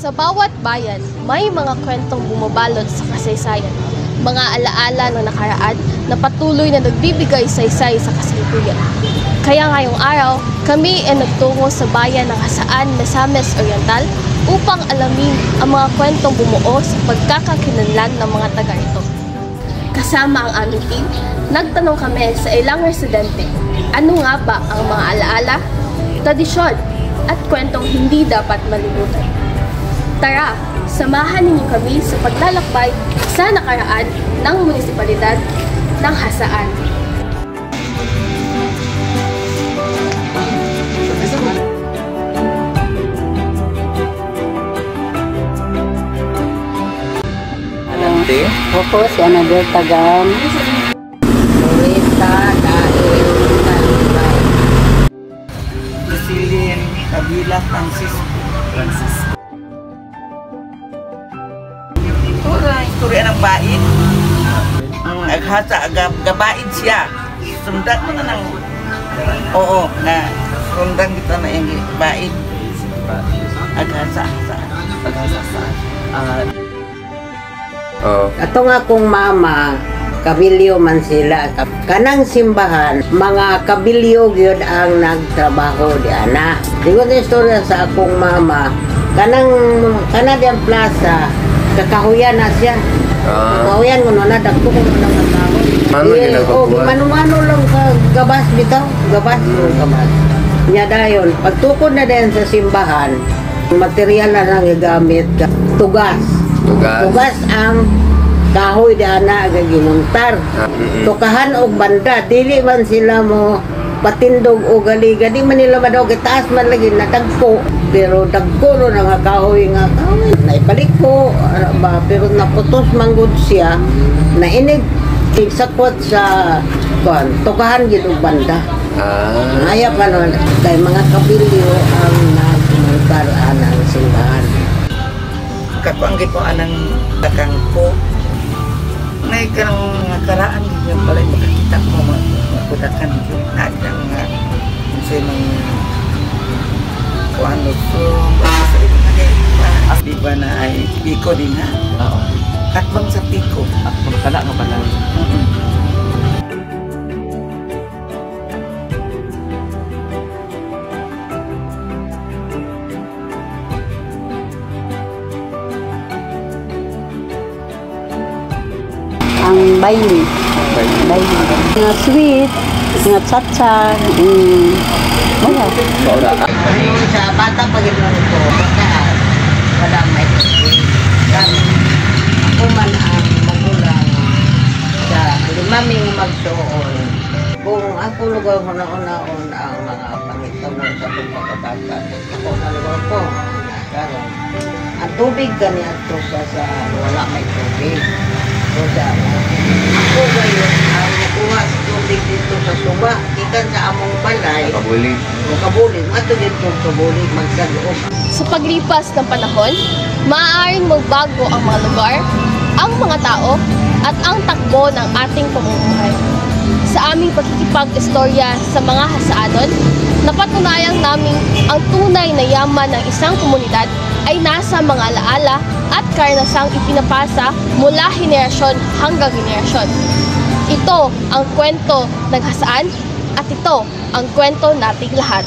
Sa bawat bayan, may mga kwentong bumabalot sa kasaysayan, mga alaala ng nakaraan na patuloy na nagbibigay saysay sa kasalukuyan. Kaya ngayong araw, kami ay nagtungo sa bayan ng Hasaan, Misamis Oriental upang alamin ang mga kwentong bumuo sa pagkakakilanlan ng mga taga rito. Kasama ang aming team, nagtanong kami sa ilang residente, ano nga ba ang mga alaala, tradisyon, at kwentong hindi dapat malimutan. Tara, samahan ninyo kami sa paglalakbay sa nakaraan ng munisipalidad ng Hasaan. Alante? Opo, si Anabel Tagam. Loretta Dael Talibay. Lucilin Kabila Francisco. Istorya ng baid. Ang aghasa, gabaid siya. Sundan mo na ng... Oo, na sundan kita na yung baid. Aghasa. Ato nga kong mama, kabilyo man sila. Kanang simbahan, mga kabilyo gyud ang nagtrabaho di ana. Dingon na istorya sa akong mama, kanang plaza, kakahuyan na siya. Kakahuyan mo na dagko ko nang tao. Ano ginagawa? Mano lang ka gabas bitaw, gabas. Nya dayon, pagtukod na din sa simbahan, material na lang igamit, tugas ang kahoy na gagimuntar. Tukahan og banda, dili man sila mo patindog o galiga, di man nila madog itaas man lagi na dagko, pero dagko no nga kahoy naibalik ko ba, pero naputos manggod siya na inig sakwat sa tukahan gid og banda.Aya pa no kay mga kabilyo ang nagmuntar anang simbahan. Kakuanggit mo anang takang ko. May kanang karaan din yung balay makakita mo makudakan yung naadang nga kasi nang kuan so di ba na ay piko din ha? Oo. Katbang sa piko. Atbang tala nga pala. Ang bayi, nga sweet, nga chacha, wala. Sa bata pag ito ko, wala may ako man ang magulang sa limaming magsuon. Kung ako lugar ko naon ang mga pangitamo sa pagkakabata, ako malugar ko. Ang tubig kani ato sa wala may tubig. Ako ngayon ang nakuha sa tubig dito sa tuba, ikan sa among balay. Kabulig. Ato dito kabulig magsaloob. Sa paglipas ng panahon, maaaring magbago ang mga lugar, ang mga tao, at ang takbo ng ating pamumuhay. Sa aming pagkikipag-istorya sa mga Hasaanon, napatunayan namin ang tunay na yaman ng isang komunidad ay nasa mga alaala at karanasang ipinapasa mula henerasyon hanggang henerasyon. Ito ang kwento ng Hasaan at ito ang kwento nating lahat.